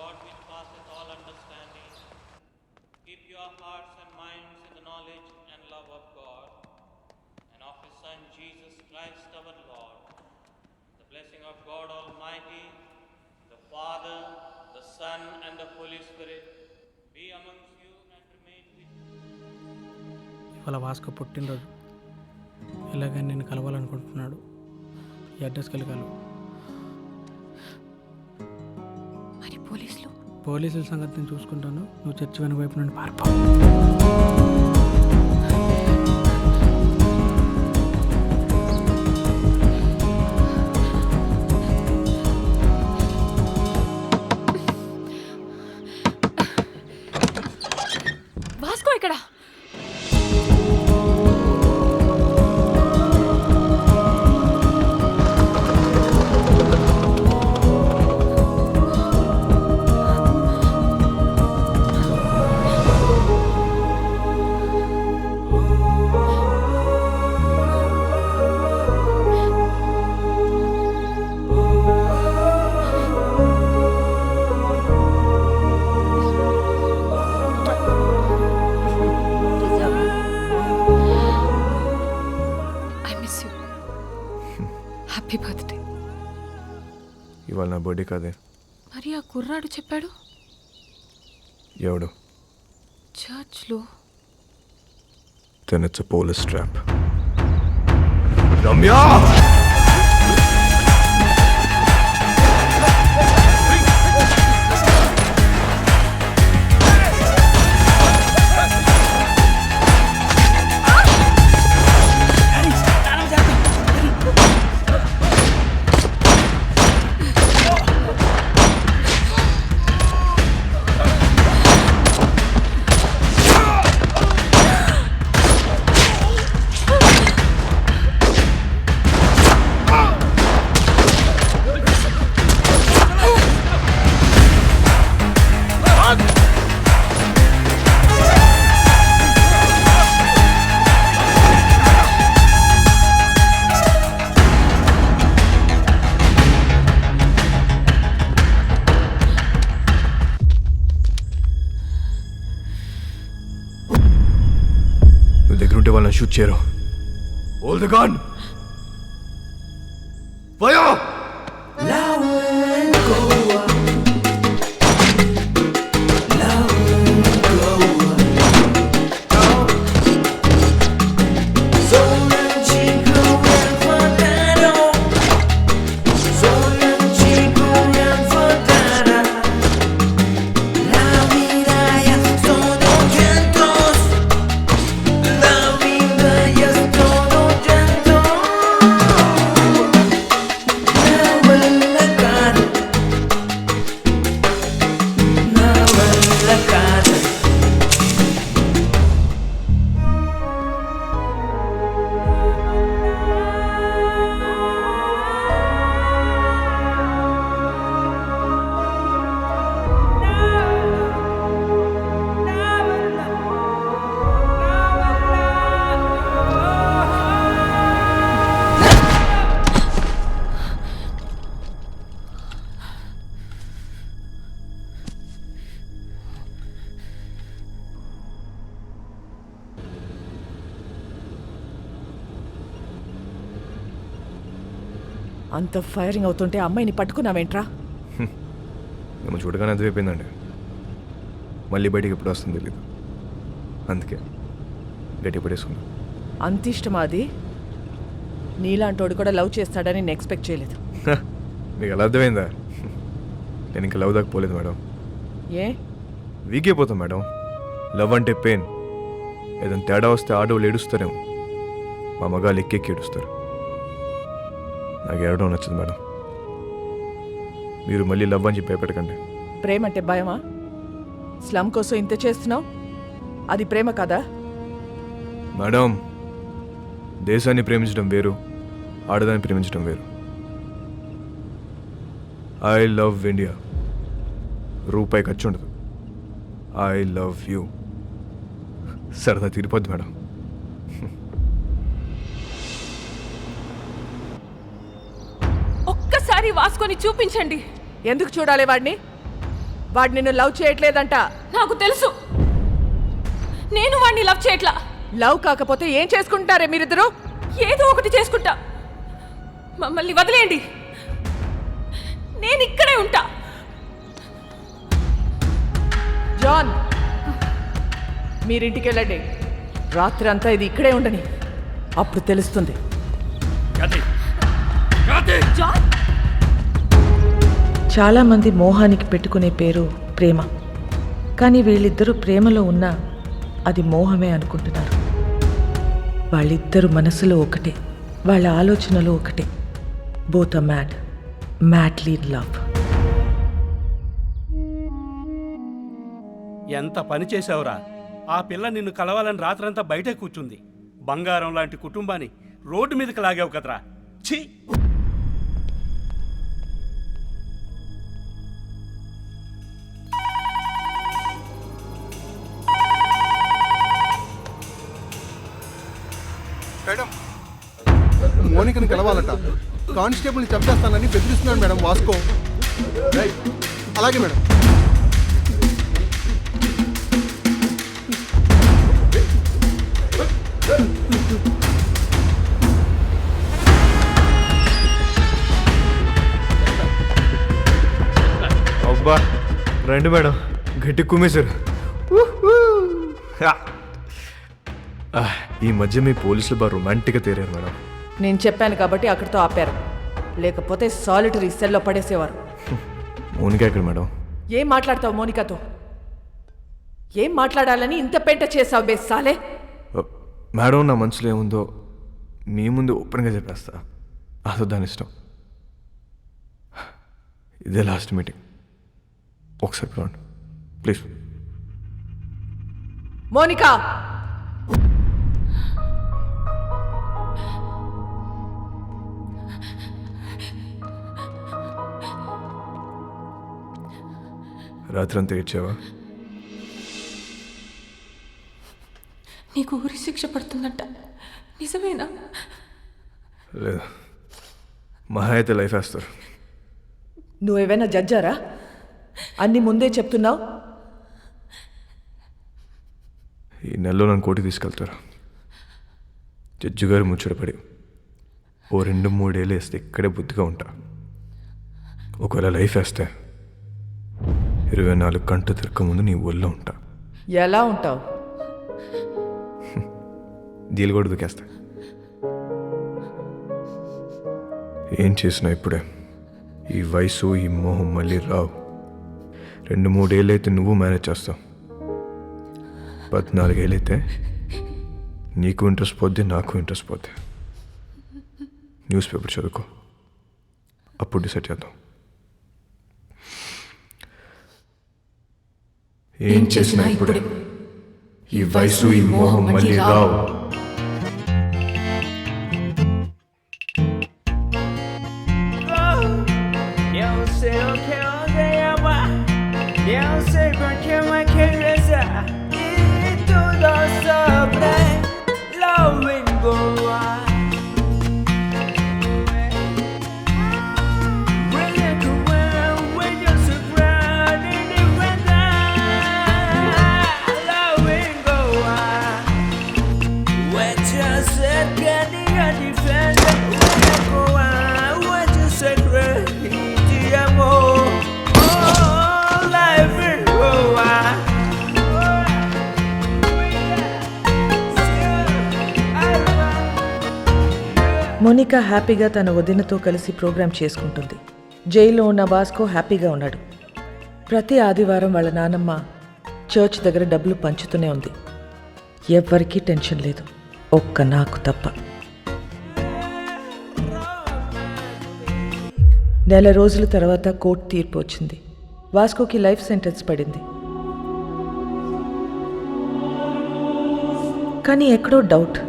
God which passeth all understanding, keep your hearts and minds in the knowledge and love of God and of His Son Jesus Christ our Lord. The blessing of God Almighty, the Father, the Son, and the Holy Spirit be amongst you and remain with you. ఇవాళ భాస్కర్ పుట్టినరోజు. ఇలాగని నేను కలవాలనుకుంటున్నాడు. ఈ అడ్రస్కి వెళ్ళి కలవు. మరి పోలీసుల సంగతి నేను చూసుకుంటాను. నువ్వు చర్చి వెనుక వైపు నుండి పారిపో. వాస్కో ఇక్కడ. Happy birthday. ఇవాళ నా బర్త్డే కాదే. మరి ఆ కుర్రాడు చెప్పాడు ఎవడు? చర్చ్లో. Then it's a police trap. Ramya! దగ్గర ఉంటే వాళ్ళని షూట్ చేయరు. Hold the gun! Fire! అంత ఫైరింగ్ అవుతుంటే అమ్మాయిని పట్టుకున్నావేంట్రా? మేము చూడగానే అదివైపోయిందండి. మళ్ళీ బయటికి ఎప్పుడు వస్తుంది తెలీదు. అందుకే గట్టి పడేసుకున్నా. అంత ఇష్టమా అది? నీలాంటోడు కూడా లవ్ చేస్తాడని నేను ఎక్స్పెక్ట్ చేయలేదు. మీకు ఎలా అర్థమైందా? నేను ఇంకా లవ్ దాకా పోలేదు మేడం. ఏ? వీక్ అయిపోతాం మేడం. లవ్ అంటే పెయిన్. ఏదైనా తేడా వస్తే ఆడవాళ్ళు ఏడుస్తారేమో, మా మగాళ్ళు ఎక్కెక్కి ఏడుస్తారు. నాకు ఏడవడం నచ్చదు మేడం. మీరు మళ్ళీ లవ్ అని చెప్పి భయపెట్టకండి. ప్రేమ అంటే భయమా? స్లమ్ కోసం ఇంత చేస్తున్నావు, అది ప్రేమ కదా? మేడం, దేశాన్ని ప్రేమించడం వేరు, ఆడదాన్ని ప్రేమించడం వేరు. I love India. రూపాయి ఖర్చు ఉండదు. I love you. సరదా తీరిపోద్ది మేడం. ఒక్కసారి వాసుకొని చూపించండి. ఎందుకు చూడాలి వాడిని? వాడు నిన్ను లవ్ చేయట్లేదంట. నాకు తెలుసు, నేను వాడిని లవ్ చేయట్లా. లవ్ కాకపోతే ఏం చేసుకుంటారే మీరిద్దరు? ఏదో ఒకటి చేసుకుంటా. మమ్మల్ని వదిలేయండి, నేను ఇక్కడే ఉంటా. జాన్, మీరింటికి వెళ్ళండి. రాత్రి అంతా ఇది ఇక్కడే ఉండని, అప్పుడు తెలుస్తుంది. జాన్, చాలామంది మోహానికి పెట్టుకునే పేరు ప్రేమ, కానీ వీళ్ళిద్దరూ ప్రేమలో ఉన్నా అది మోహమే అనుకుంటున్నారు. వాళ్ళిద్దరు మనసులో ఒకటే, వాళ్ళ ఆలోచనలు ఒకటే. Both are mad, madly in love. ఎంత పని చేశావురా! ఆ పిల్ల నిన్ను కలవాలని రాత్రంతా బయటే కూర్చుంది. బంగారం లాంటి కుటుంబాన్ని రోడ్డు మీదకి లాగావు కదరా. ఛీ! మేడం, మోనికని కలవాలట. కానిస్టేబుల్ని చంపేస్తానని బెదిరిస్తున్నాడు మేడం వాస్కో. అలాగే మేడం. అబ్బా రండి మేడం, గట్టి కుమ్మేశారు. ఈ మధ్య మీ పోలీసులు బాగా రొమాంటిక్గా తేరారు మేడం. నేను చెప్పాను కాబట్టి అక్కడితో ఆపారు, లేకపోతే సాలిటరీ సెల్లో పడేసేవారు. మోనిక ఎక్కడ మేడం? ఏం మాట్లాడతావు మోనికతో? ఏం మాట్లాడాలని ఇంత పెంట చేసావు బే సాలే? మేడం, నా మనసులో ఏముందో మీ ముందు ఓపెన్గా చెప్పేస్తా. అసలు దాని ఇష్టం. ఇదే లాస్ట్ మీటింగ్, ఒకసారి పిలవండి ప్లీజ్. మోనికా, రాత్రి అంతా ఏడ్చావా? నీకు ఊరి శిక్ష పడుతుందంట, నిజమేనా? లేదు, మహా అయితే లైఫ్ వేస్తారు. నువ్వేమైనా జడ్జారా? అన్ని ముందే చెప్తున్నావు. ఈ నెలలో నన్ను కోర్టుకి తీసుకెళ్తారు. జడ్జి గారు ముచ్చటపడి ఓ 2-3 ఏళ్ళు వేస్తే ఇక్కడే బుద్ధిగా ఉంటా. ఒకవేళ లైఫ్ వేస్తే 24 గంటలు తిరగక ముందు నీ ఒళ్ళో ఉంటా. ఎలా ఉంటావు? దీలు కూడా దుకేస్తా. ఏం చేసినా ఇప్పుడే. ఈ వయసు, ఈ మోహం మళ్ళీ రావు. 2-3 ఏళ్ళు అయితే నువ్వు మేనేజ్ చేస్తావు. 14 ఏళ్ళు అయితే నీకు ఇంట్రెస్ట్ పోద్ది, నాకు ఇంట్రెస్ట్ పోద్ది. న్యూస్ పేపర్ చదువుకో, అప్పుడు డిసైడ్ చేద్దాం. ఏం చేసినా ఇప్పుడే. ఈ వయసు, ఈ మోహం మళ్ళీ రావు. Eu sei o que odeia, eu sei porque me quieres y todo sobre loving go on. When you come around, when you're so proud in the weather, loving go on. When you said getting a defender, when you go on, when you said Monika హ్యాపీగా తన వదినతో కలిసి programme చేసుకుంటుంది. జైల్లో ఉన్న Vasco హ్యాపీగా ఉన్నాడు. ప్రతి ఆదివారం వాళ్ళ నానమ్మ చర్చ్ దగ్గర డబ్బులు పంచుతూనే ఉంది. ఎవ్వరికీ టెన్షన్ లేదు, ఒక్క నాకు తప్ప. నెల రోజుల తర్వాత కోర్టు తీర్పు వచ్చింది. వాస్కోకి లైఫ్ సెంటెన్స్ పడింది. కానీ ఎక్కడో డౌట్.